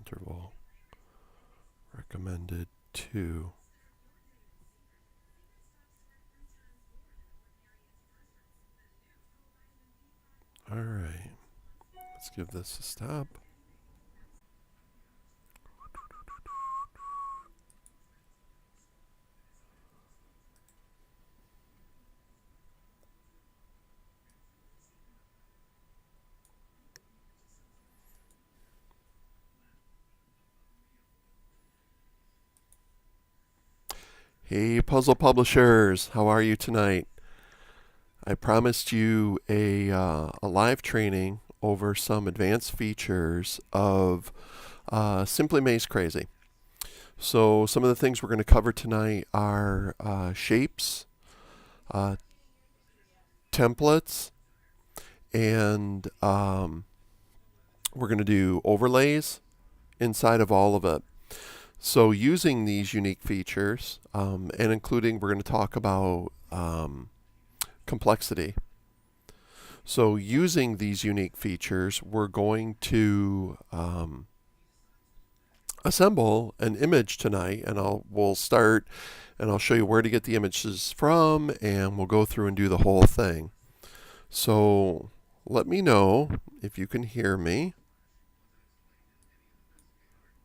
interval. Recommended 2. All right. Let's give this a stop. Hey, puzzle publishers, how are you tonight? I promised you a live training over some advanced features of Simply Maze Crazy. So some of the things we're going to cover tonight are shapes, templates, and we're going to do overlays inside of all of it. So using these unique features, and including, we're going to talk about complexity. So using these unique features, we're going to assemble an image tonight, and we'll start, and I'll show you where to get the images from, and we'll go through and do the whole thing. So let me know if you can hear me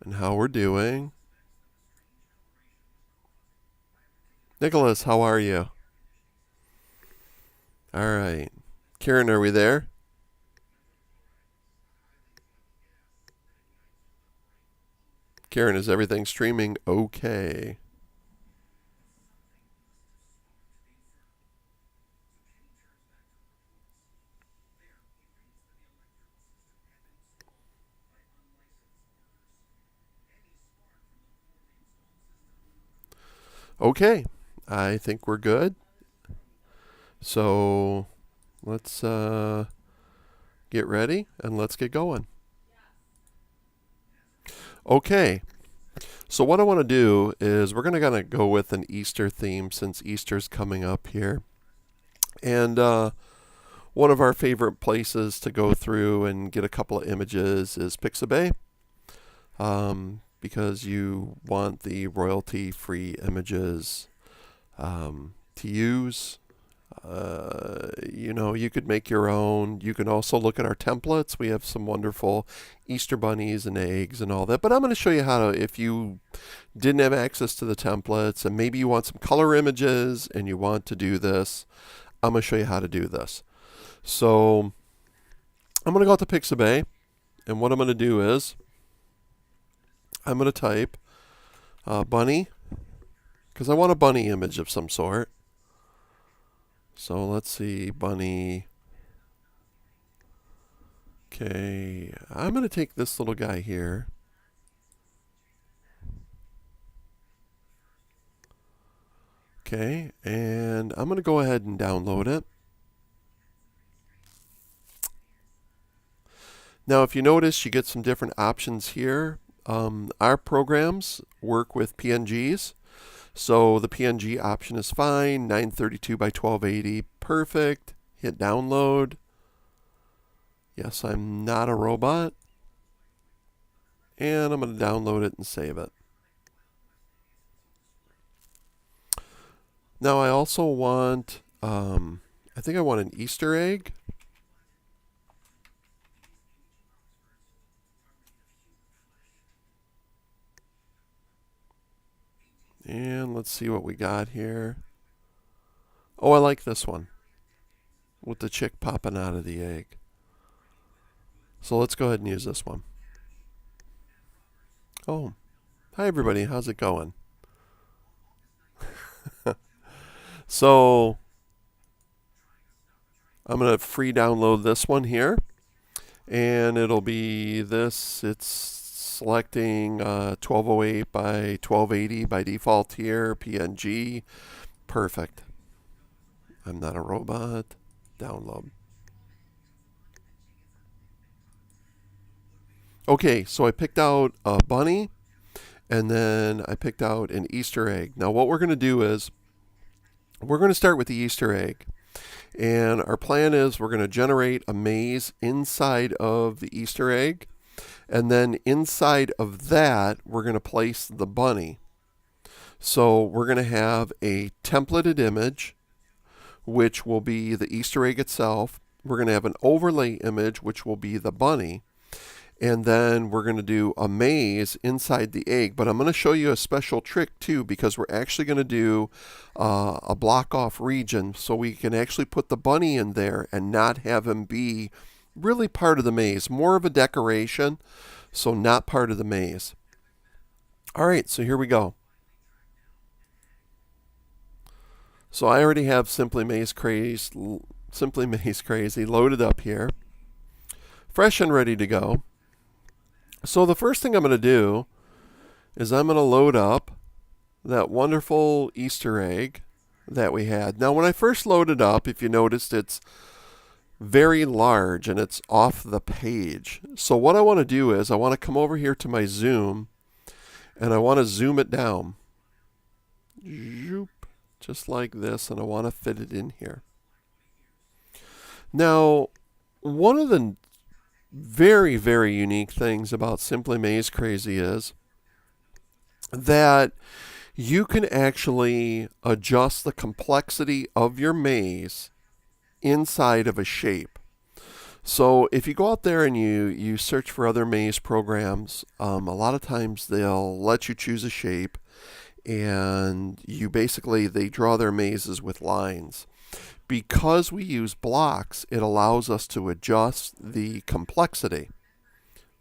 and how we're doing. Nicholas, how are you? All right. Karen, are we there? Karen, is everything streaming okay? Okay, I think we're good. So let's get ready and let's get going. Okay, so what I want to do is we're going to go with an Easter theme since Easter's coming up here. And one of our favorite places to go through and get a couple of images is Pixabay, because you want the royalty-free images to use. You could make your own. You can also look at our templates. We have some wonderful Easter bunnies and eggs and all that. But I'm going to show you how to, if you didn't have access to the templates and maybe you want some color images and you want to do this, I'm going to show you how to do this. So I'm going to go out to Pixabay, and what I'm going to do is I'm going to type bunny, because I want a bunny image of some sort. So let's see, bunny. Okay, I'm going to take this little guy here. Okay, and I'm going to go ahead and download it. Now, if you notice, you get some different options here. Our programs work with PNGs. So the PNG option is fine, 932 by 1280, perfect. Hit download. Yes, I'm not a robot. And I'm going to download it and save it. Now I also want, I think I want an Easter egg. And let's see what we got here. Oh, I like this one with the chick popping out of the egg. So let's go ahead and use this one. Oh, hi everybody, how's it going? So I'm going to free download this one here, and it'll be this. It's selecting 1208 by 1280 by default here, PNG. Perfect. I'm not a robot. Download. Okay, so I picked out a bunny, and then I picked out an Easter egg. Now what we're going to do is we're going to start with the Easter egg. And our plan is we're going to generate a maze inside of the Easter egg. And then inside of that, we're going to place the bunny. So we're going to have a templated image, which will be the Easter egg itself. We're going to have an overlay image, which will be the bunny. And then we're going to do a maze inside the egg. But I'm going to show you a special trick too, because we're actually going to do a block off region so we can actually put the bunny in there and not have him be really part of the maze. More of a decoration, so not part of the maze. All right, so here we go. So I already have Simply Maze Crazy loaded up here, fresh and ready to go. So the first thing I'm going to do is I'm going to load up that wonderful Easter egg that we had. Now when I first loaded up, if you noticed, it's very large and it's off the page. So what I want to do is I want to come over here to my zoom and I want to zoom it down. Just like this, and I want to fit it in here. Now, one of the very, very unique things about Simply Maze Crazy is that you can actually adjust the complexity of your maze inside of a shape. So if you go out there and you search for other maze programs, a lot of times they'll let you choose a shape, and they draw their mazes with lines. Because we use blocks, it allows us to adjust the complexity.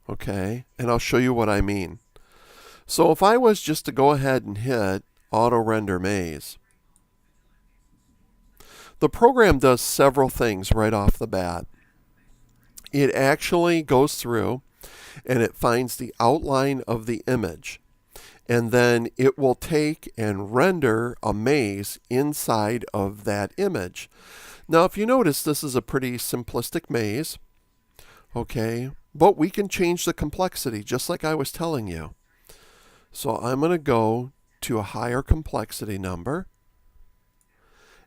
Okay, and I'll show you what I mean. So if I was just to go ahead and hit Auto Render Maze, the program does several things right off the bat. It actually goes through and it finds the outline of the image. And then it will take and render a maze inside of that image. Now, if you notice, this is a pretty simplistic maze, okay? But we can change the complexity, just like I was telling you. So I'm going to go to a higher complexity number.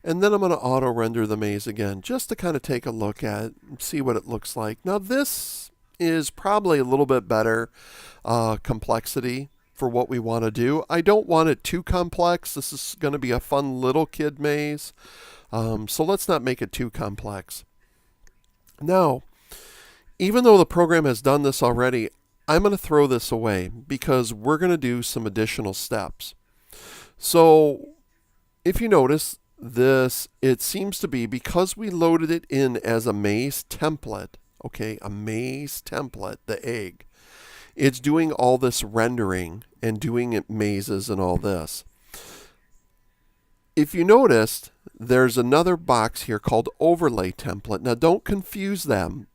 And then I'm going to auto-render the maze again, just to kind of take a look at it and see what it looks like. Now, this is probably a little bit better complexity for what we want to do. I don't want it too complex. This is going to be a fun little kid maze. So let's not make it too complex. Now, even though the program has done this already, I'm going to throw this away because we're going to do some additional steps. So if you notice this, it seems to be because we loaded it in as a maze template, okay, a maze template, the egg. It's doing all this rendering and doing it mazes and all this. If you noticed, there's another box here called Overlay Template. Now don't confuse them.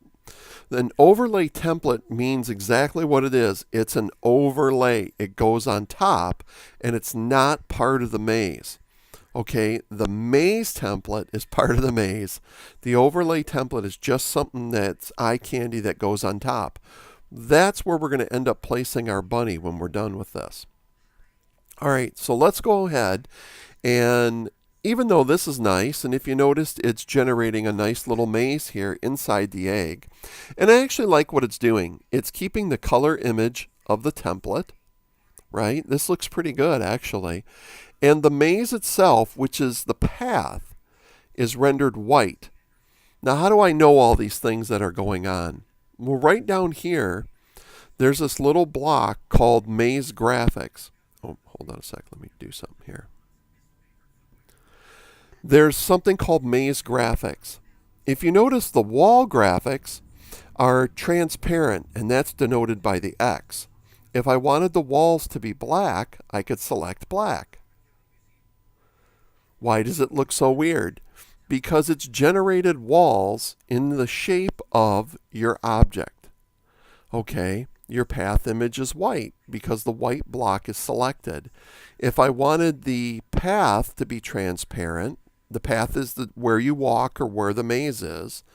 An overlay template means exactly what it is. It's an overlay. It goes on top and it's not part of the maze. Okay, the maze template is part of the maze. The overlay template is just something that's eye candy that goes on top. That's where we're going to end up placing our bunny when we're done with this. All right, so let's go ahead, and even though this is nice, and if you noticed, it's generating a nice little maze here inside the egg. And I actually like what it's doing. It's keeping the color image of the template, right? This looks pretty good, actually. And the maze itself, which is the path, is rendered white. Now, how do I know all these things that are going on? Well, right down here, there's this little block called Maze Graphics. Oh, hold on a sec. Let me do something here. There's something called Maze Graphics. If you notice, the wall graphics are transparent, and that's denoted by the X. If I wanted the walls to be black, I could select black. Why does it look so weird? Because it's generated walls in the shape of your object. Okay, your path image is white because the white block is selected. If I wanted the path to be transparent, the path is where you walk or where the maze is,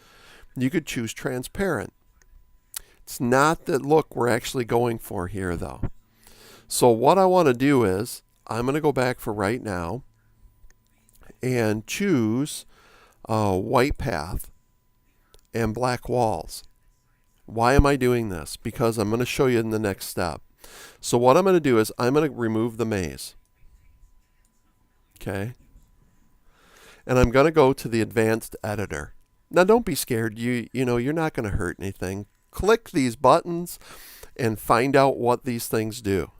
you could choose transparent. It's not the look we're actually going for here though. So what I want to do is, I'm going to go back for right now and choose white path and black walls. Why am I doing this? Because I'm going to show you in the next step. So what I'm going to do is I'm going to remove the maze. Okay. And I'm going to go to the advanced editor. Now don't be scared. You're not going to hurt anything. Click these buttons and find out what these things do.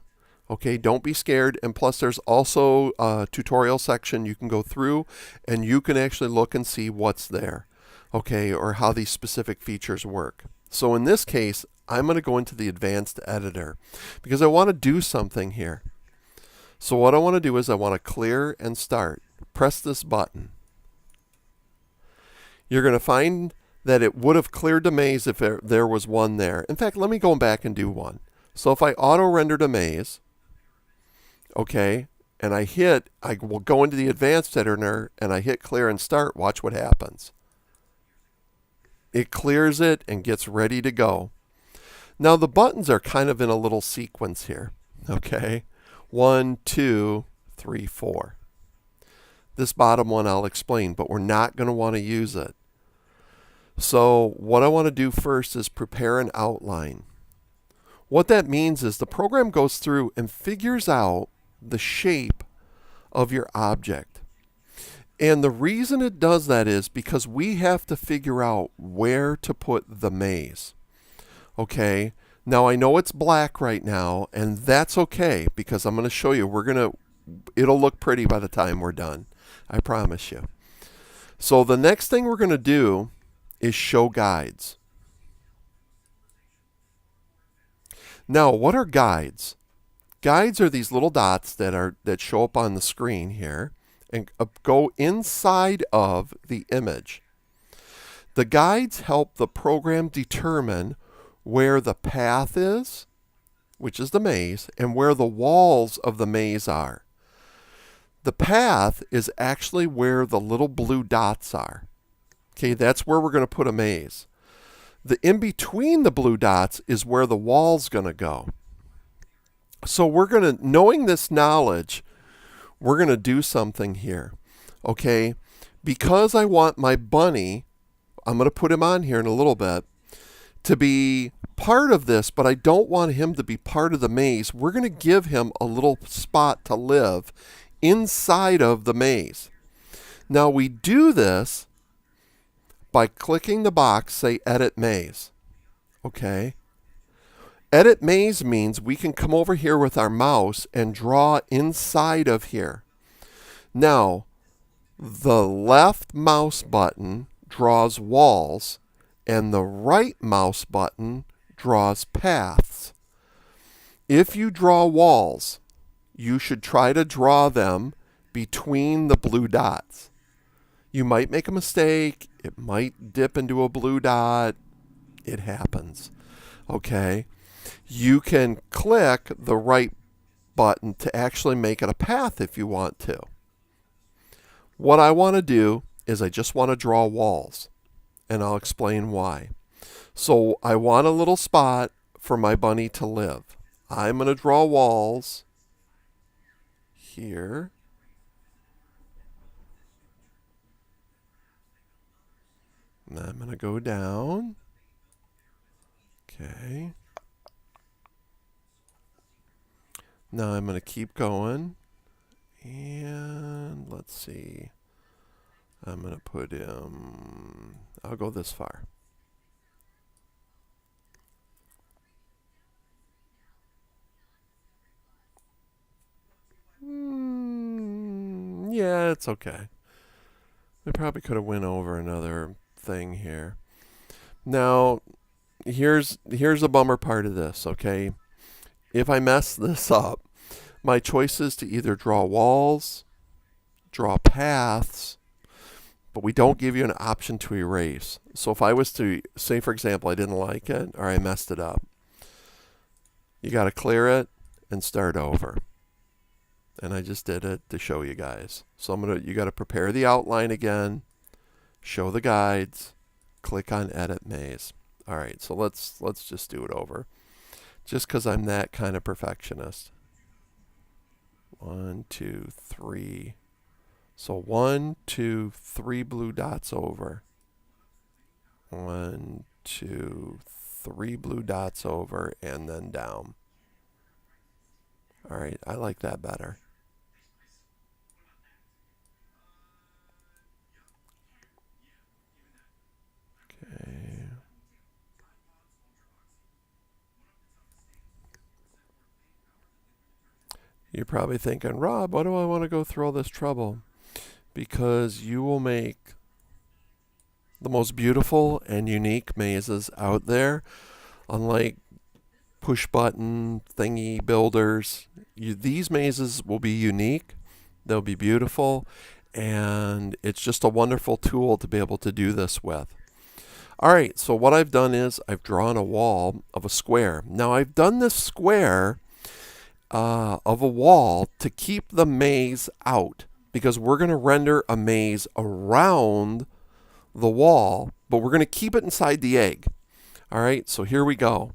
Okay, don't be scared. And plus there's also a tutorial section you can go through and you can actually look and see what's there. Okay, or how these specific features work. So in this case, I'm going to go into the advanced editor because I want to do something here. So what I want to do is I want to clear and start. Press this button. You're going to find that it would have cleared the maze if there was one there. In fact, let me go back and do one. So if I auto-rendered a maze, okay, and I will go into the advanced editor and I hit clear and start, watch what happens. It clears it and gets ready to go. Now the buttons are kind of in a little sequence here, okay? 1, 2, 3, 4. This bottom one I'll explain, but we're not going to want to use it. So what I want to do first is prepare an outline. What that means is the program goes through and figures out the shape of your object. And the reason it does that is because we have to figure out where to put the maze. Okay, now I know it's black right now, and that's okay because I'm going to show you. It'll look pretty by the time we're done. I promise you. So the next thing we're going to do is show guides. Now, what are guides? Guides are these little dots that show up on the screen here and go inside of the image. The guides help the program determine where the path is, which is the maze, and where the walls of the maze are. The path is actually where the little blue dots are. Okay, that's where we're going to put a maze. The in between the blue dots is where the wall's going to go. So knowing this knowledge, we're going to do something here. Okay, because I want my bunny, I'm going to put him on here in a little bit, to be part of this, but I don't want him to be part of the maze. We're going to give him a little spot to live inside of the maze. Now we do this by clicking the box, say Edit Maze. Okay. Edit Maze means we can come over here with our mouse and draw inside of here. Now, the left mouse button draws walls and the right mouse button draws paths. If you draw walls, you should try to draw them between the blue dots. You might make a mistake. It might dip into a blue dot. It happens. Okay. You can click the right button to actually make it a path if you want to. What I want to do is I just want to draw walls, and I'll explain why. So I want a little spot for my bunny to live. I'm going to draw walls here. And I'm going to go down. Okay. Now I'm going to keep going. And let's see. I'm going to put him, I'll go this far. Yeah, it's okay. I probably could have went over another thing here. Now, here's a bummer part of this, okay? If I mess this up, my choice is to either draw walls, draw paths, but we don't give you an option to erase. So if I was to, say for example, I didn't like it or I messed it up, you got to clear it and start over. And I just did it to show you guys. So you got to prepare the outline again, show the guides, click on Edit Maze. All right, so let's just do it over, just because I'm that kind of perfectionist. 1, 2, 3. So 1, 2, 3 blue dots over. 1, 2, 3 blue dots over and then down. All right, I like that better. Okay. You're probably thinking, Rob, why do I want to go through all this trouble? Because you will make the most beautiful and unique mazes out there. Unlike push button thingy builders, these mazes will be unique, they'll be beautiful, and it's just a wonderful tool to be able to do this with. All right, so what I've done is I've drawn a wall of a square. Now I've done this square of a wall to keep the maze out, because we're going to render a maze around the wall, but we're going to keep it inside the egg. All right, so here we go.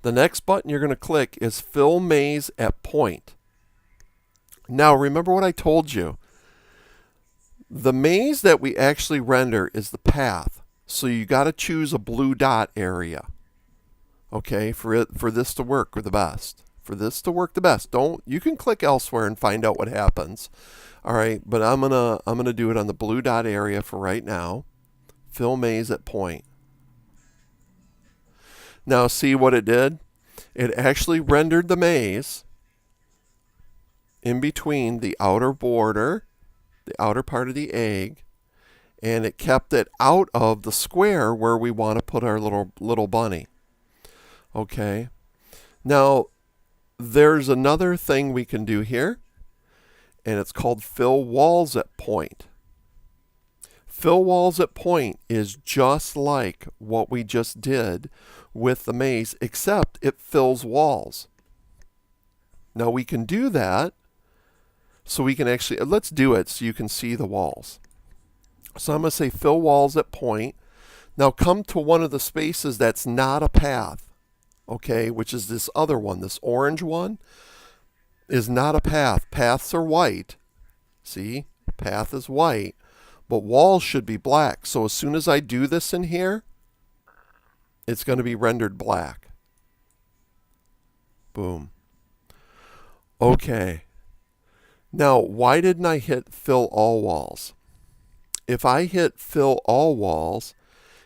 The next button you're going to click is Fill Maze at Point. Now remember what I told you. The maze that we actually render is the path. So you got to choose a blue dot area. Okay, for this to work the best. For this to work the best. You can click elsewhere and find out what happens. All right, but I'm gonna do it on the blue dot area for right now. Fill maze at point. Now see what it did? It actually rendered the maze in between the outer border, the outer part of the egg, and it kept it out of the square where we want to put our little bunny. Okay. Now there's another thing we can do here, and it's called Fill Walls at Point. Fill Walls at Point is just like what we just did with the maze, except it fills walls. Now we can do that so we can actually, let's do it so you can see the walls. So I'm going to say Fill Walls at Point. Now come to one of the spaces that's not a path, okay, which is this other one. This orange one is not a path. Paths are white. See, path is white, but walls should be black. So as soon as I do this in here, it's going to be rendered black. Boom. Okay. Now, why didn't I hit Fill All Walls? If I hit Fill All Walls,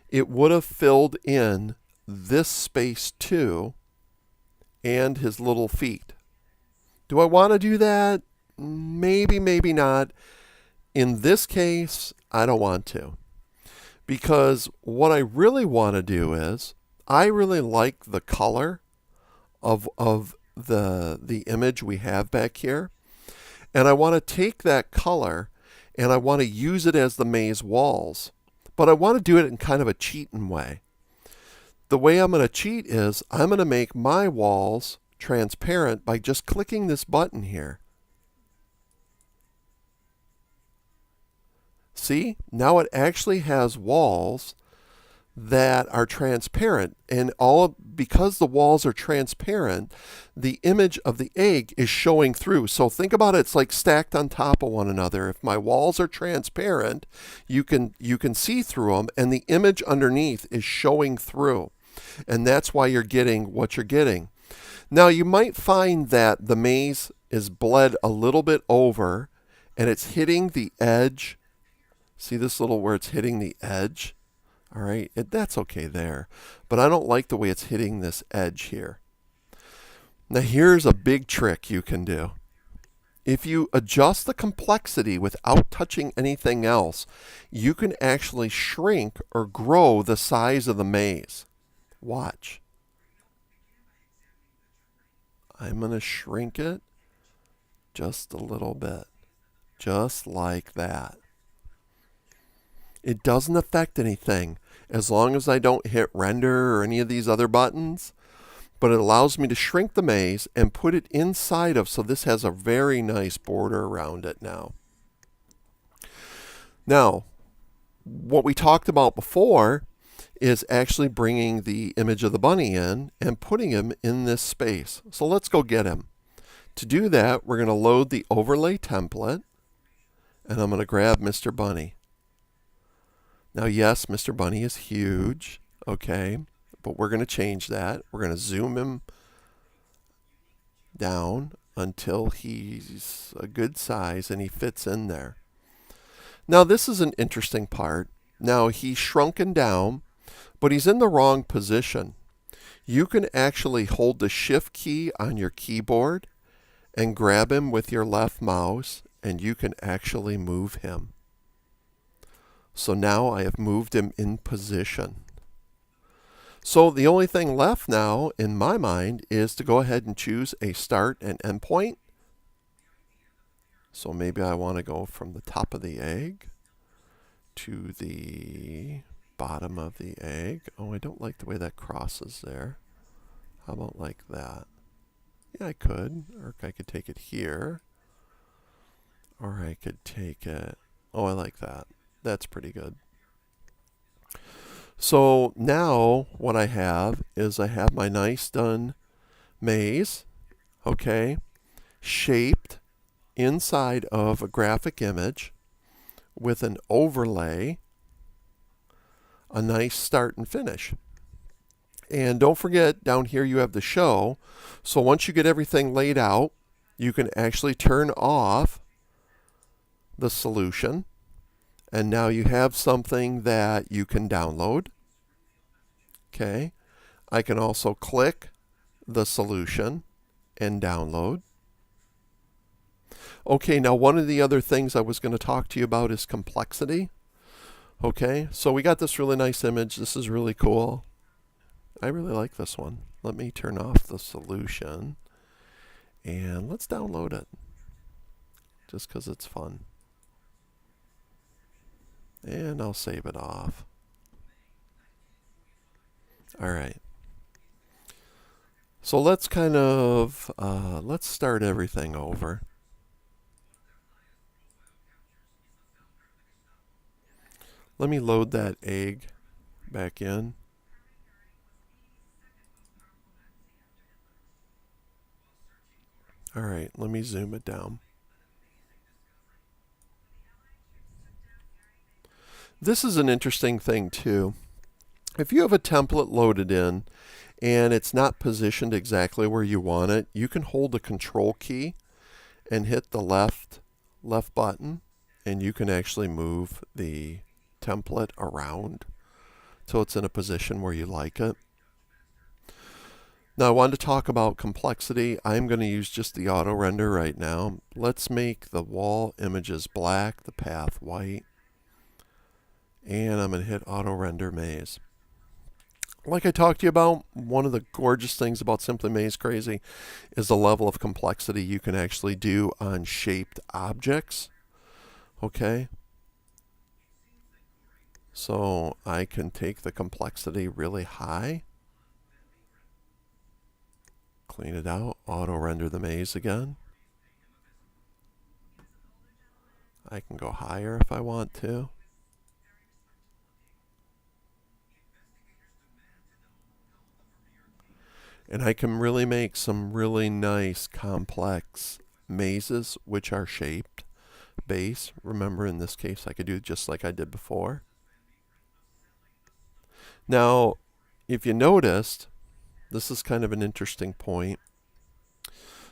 it would have filled in this space too, and his little feet. Do I want to do that? Maybe, maybe not. In this case, I don't want to. Because what I really want to do is, I really like the color of the image we have back here. And I want to take that color and I want to use it as the maze walls. But I want to do it in kind of a cheating way. The way I'm going to cheat is I'm going to make my walls transparent by just clicking this button here. See, now it actually has walls that are transparent, and because the walls are transparent, the image of the egg is showing through. So think about it, it's like stacked on top of one another. If my walls are transparent, you can see through them, and the image underneath is showing through. And that's why you're getting what you're getting. Now you might find that the maze is bled a little bit over and it's hitting the edge. See this little where it's hitting the edge? All right, that's okay there. But I don't like the way it's hitting this edge here. Now here's a big trick you can do. If you adjust the complexity without touching anything else, you can actually shrink or grow the size of the maze. Watch. I'm going to shrink it just a little bit. Just like that. It doesn't affect anything as long as I don't hit render or any of these other buttons. But it allows me to shrink the maze and put it inside of, so this has a very nice border around it now. Now, what we talked about before is actually bringing the image of the bunny in and putting him in this space. So let's go get him. To do that, we're going to load the overlay template, and I'm going to grab Mr. Bunny. Now, yes, Mr. Bunny is huge, okay, but we're going to change that. We're going to zoom him down until he's a good size and he fits in there. Now this is an interesting part. Now he's shrunken down, but he's in the wrong position. You can actually hold the shift key on your keyboard and grab him with your left mouse, and you can actually move him. So now I have moved him in position. So the only thing left now, in my mind, is to go ahead and choose a start and end point. So maybe I want to go from the top of the egg to the bottom of the egg. Oh, I don't like the way that crosses there. How about like that? Yeah, I could. Or I could take it here. Or I could take it... Oh, I like that. That's pretty good. So now what I have is I have my nice done maze, okay, shaped inside of a graphic image with an overlay, a nice start and finish. And don't forget, down here you have the show. So once you get everything laid out, you can actually turn off the solution. And now you have something that you can download. Okay. I can also click the solution and download. Okay, now one of the other things I was going to talk to you about is complexity. Okay, so we got this really nice image. This is really cool. I really like this one. Let me turn off the solution and let's download it just because it's fun. And I'll save it off. All right. So let's kind of, let's start everything over. Let me load that egg back in. All right, let me zoom it down. This is an interesting thing too. If you have a template loaded in and it's not positioned exactly where you want it, you can hold the control key and hit the left button, and you can actually move the template around so it's in a position where you like it. Now I wanted to talk about complexity. I'm going to use just the auto render right now. Let's make the wall images black, the path white, and I'm going to hit auto render maze. Like I talked to you about, one of the gorgeous things about Simply Maze Crazy is the level of complexity you can actually do on shaped objects. Okay. So I can take the complexity really high, clean it out, auto render the maze again. I can go higher if I want to. And I can really make some really nice complex mazes which are shaped base. Remember, in this case I could do just like I did before. Now if you noticed, this is kind of an interesting point.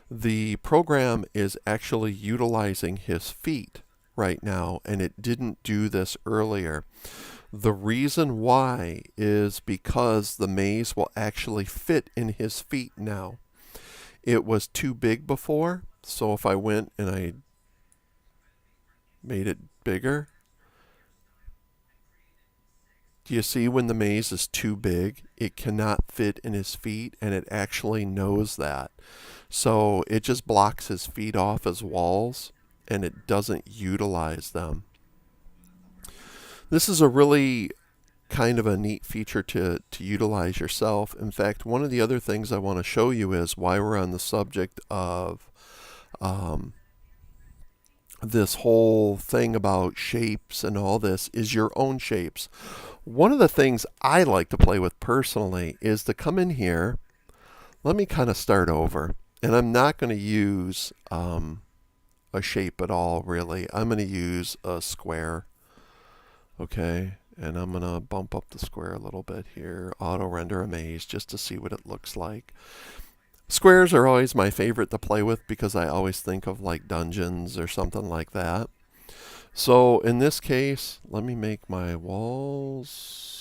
The program is actually utilizing his feet right now, and it didn't do this earlier. The reason why is because the maze will actually fit in his feet now. It was too big before, so if I went and I made it bigger, do you see when the maze is too big, it cannot fit in his feet, and it actually knows that. So it just blocks his feet off as walls, and it doesn't utilize them. This is a really kind of a neat feature to utilize yourself. In fact, one of the other things I want to show you is why we're on the subject of this whole thing about shapes and all this is your own shapes. One of the things I like to play with personally is to come in here. Let me kind of start over. And I'm not going to use a shape at all, really. I'm going to use a square. Okay, And I'm going to bump up the square a little bit here, auto render a maze just to see what it looks like. Squares are always my favorite to play with because I always think of like dungeons or something like that. So in this case, let me make my walls.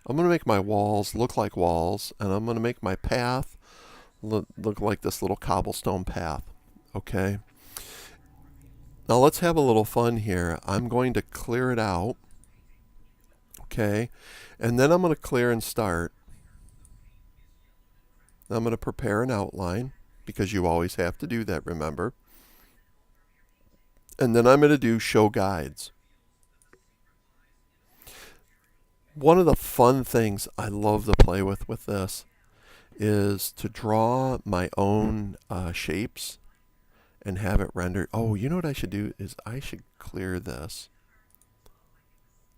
I'm going to make my walls look like walls, and I'm going to make my path look like this little cobblestone path. Okay. Now let's have a little fun here. I'm going to clear it out. Okay. And then I'm going to clear and start. I'm going to prepare an outline because you always have to do that, remember. And then I'm going to do show guides. One of the fun things I love to play with this is to draw my own shapes and have it rendered. Oh, you know what I should do is I should clear this.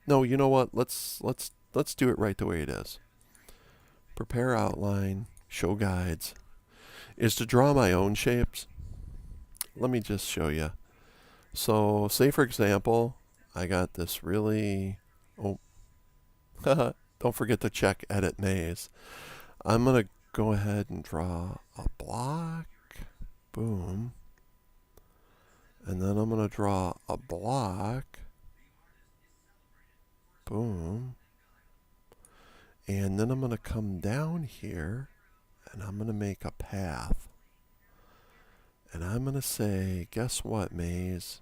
No, you know what? Let's do it right the way it is. Prepare outline, show guides, is to draw my own shapes. Let me just show you. So, say for example, I got this really, don't forget to check Edit Maze. I'm going to go ahead and draw a block. Boom. And then I'm going to draw a block. Boom. And then I'm going to come down here and I'm going to make a path. And I'm going to say, guess what, Maze?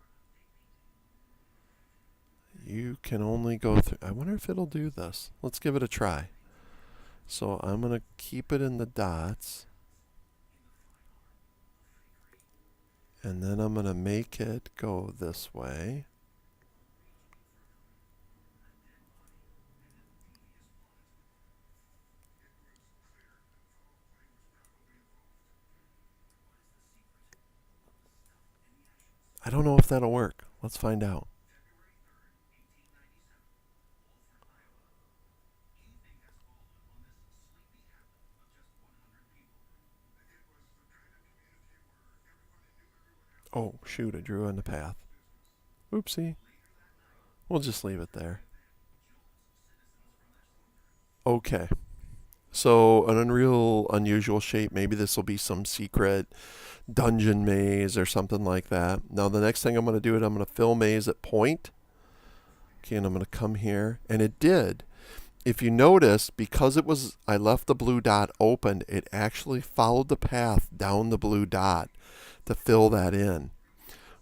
You can only go through. I wonder if it'll do this. Let's give it a try. So I'm going to keep it in the dots. And then I'm going to make it go this way. I don't know if that'll work. Let's find out. Oh, shoot, I drew on the path. Oopsie. We'll just leave it there. Okay. So an unreal, unusual shape. Maybe this will be some secret dungeon maze or something like that. Now the next thing I'm going to do is I'm going to fill maze at point. Okay, and I'm going to come here. And it did. If you notice, because I left the blue dot open, it actually followed the path down the blue dot to fill that in.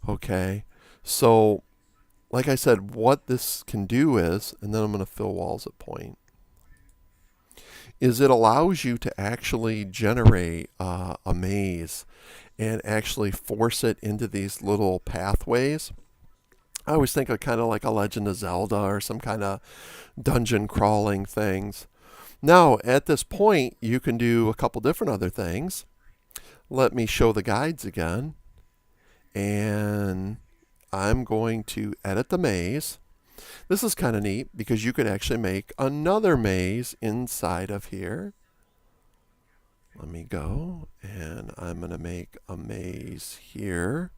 Okay, so like I said, what this can do is, and then I'm going to fill walls at point, is it allows you to actually generate a maze and actually force it into these little pathways. I always think of kind of like a Legend of Zelda or some kind of dungeon crawling things. Now, at this point, you can do a couple different other things. Let me show the guides again. And I'm going to edit the maze. This is kind of neat because you could actually make another maze inside of here. Let me go, and I'm going to make a maze here.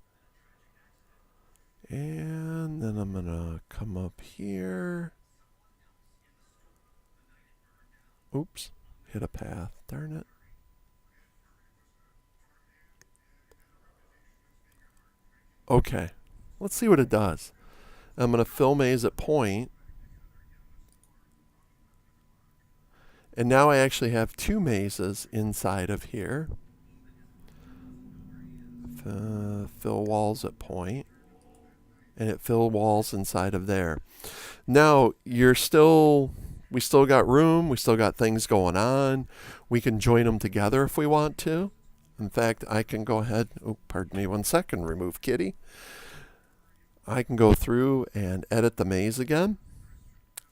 And then I'm going to come up here. Oops, hit a path, darn it. Okay, let's see what it does. I'm going to fill maze at point. And now I actually have two mazes inside of here. Fill walls at point. And it fill walls inside of there. Now, we still got room. We still got things going on. We can join them together if we want to. In fact, I can go ahead. Oh, pardon me 1 second. Remove kitty. I can go through and edit the maze again.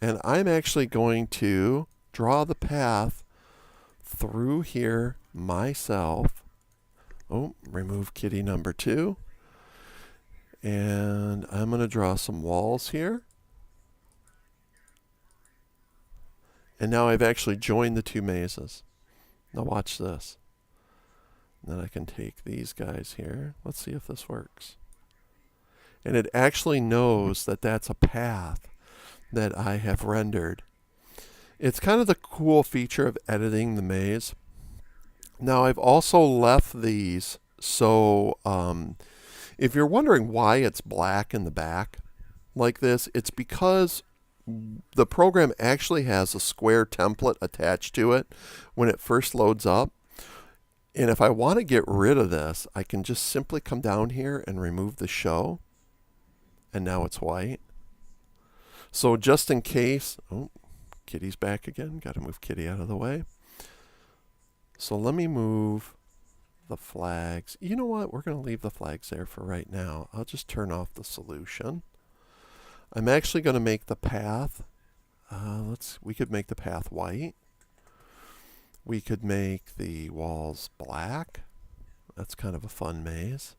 And I'm actually going to draw the path through here myself. Oh, remove kitty number 2. And I'm going to draw some walls here. And now I've actually joined the two mazes. Now watch this. And then I can take these guys here. Let's see if this works. And it actually knows that that's a path. that I have rendered. It's kind of the cool feature of editing the maze. Now I've also left these so if you're wondering why it's black in the back like this, it's because the program actually has a square template attached to it when it first loads up. And if I want to get rid of this, I can just simply come down here and remove the show. And now it's white. So just in case, oh, Kitty's back again. Got to move Kitty out of the way. So let me move the flags. You know what? We're going to leave the flags there for right now. I'll just turn off the solution. I'm actually going to make the path. We could make the path white. We could make the walls black. That's kind of a fun maze.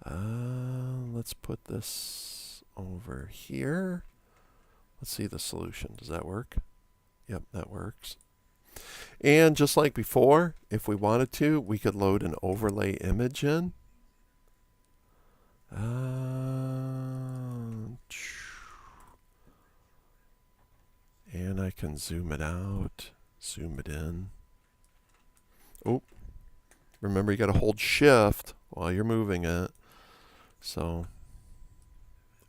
Let's put this over here. Let's see the solution. Does that work? Yep, that works. And just like before, if we wanted to, we could load an overlay image in. And I can zoom it out, zoom it in. Oh, remember you got to hold shift while you're moving it. So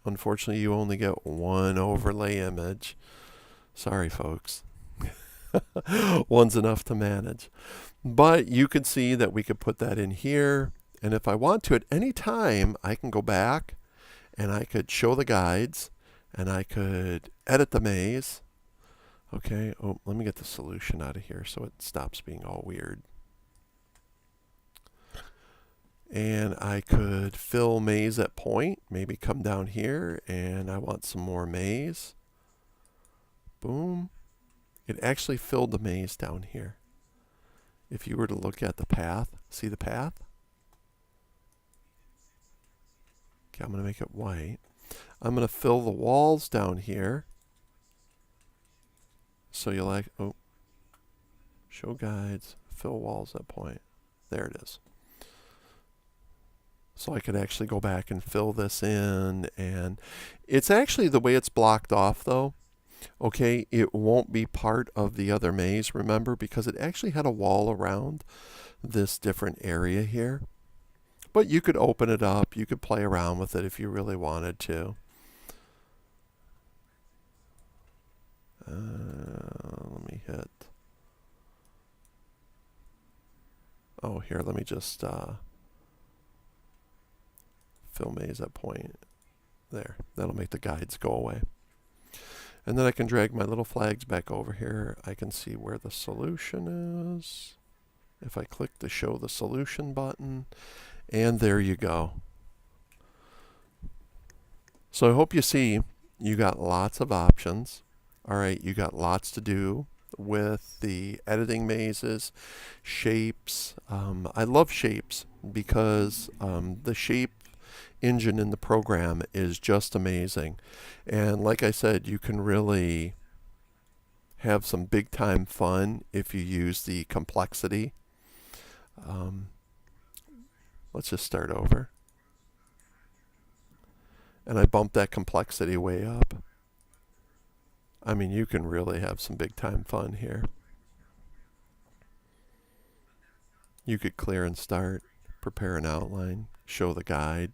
unfortunately you only get one overlay image. Sorry folks. One's enough to manage. But you could see that we could put that in here. And if I want to at any time, I can go back and I could show the guides and I could edit the maze. Okay, oh, let me get the solution out of here so it stops being all weird. And I could fill maze at point, maybe come down here and I want some more maze. Boom. It actually filled the maze down here. If you were to look at the path, see the path? Okay, I'm going to make it white. I'm going to fill the walls down here. So you like, oh, show guides, fill walls at point. There it is. So I could actually go back and fill this in. And it's actually the way it's blocked off though. Okay, it won't be part of the other maze, remember, because it actually had a wall around this different area here. But you could open it up. You could play around with it if you really wanted to. Let me hit. Oh, here, let me just fill maze at point. There, that'll make the guides go away. And then I can drag my little flags back over here. I can see where the solution is. If I click the show the solution button, and there you go. So I hope you see you got lots of options. All right, you got lots to do with the editing mazes, shapes. I love shapes because the shape engine in the program is just amazing. And like I said, you can really have some big time fun if you use the complexity. Let's just start over. And I bumped that complexity way up. I mean, you can really have some big time fun here. You could clear and start, prepare an outline, show the guide,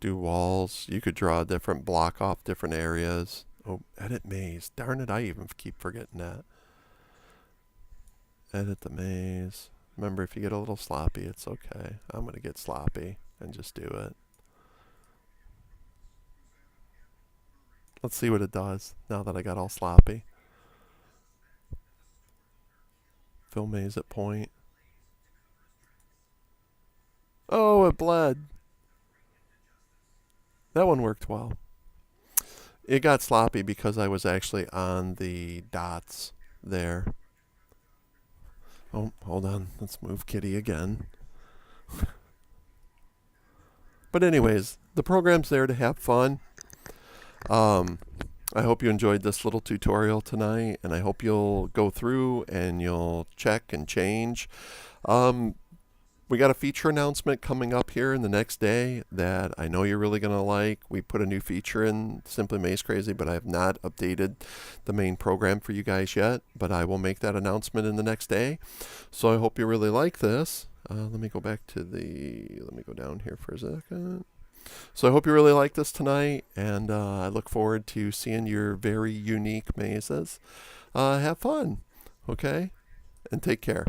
do walls. You could draw a different block off different areas. Oh, edit maze. Darn it, I even keep forgetting that. Edit the maze. Remember, if you get a little sloppy, it's okay. I'm going to get sloppy and just do it. Let's see what it does now that I got all sloppy. Fill maze at point. Oh, it bled. That one worked well. It got sloppy because I was actually on the dots there. Oh, hold on. Let's move Kitty again. But anyways, the program's there to have fun. I hope you enjoyed this little tutorial tonight, and I hope you'll go through and you'll check and change. We got a feature announcement coming up here in the next day that I know you're really going to like. We put a new feature in Simply Maze Crazy, but I have not updated the main program for you guys yet. But I will make that announcement in the next day. So I hope you really like this. Let me go down here for a second. So I hope you really like this tonight, and I look forward to seeing your very unique mazes. Have fun, okay? And take care.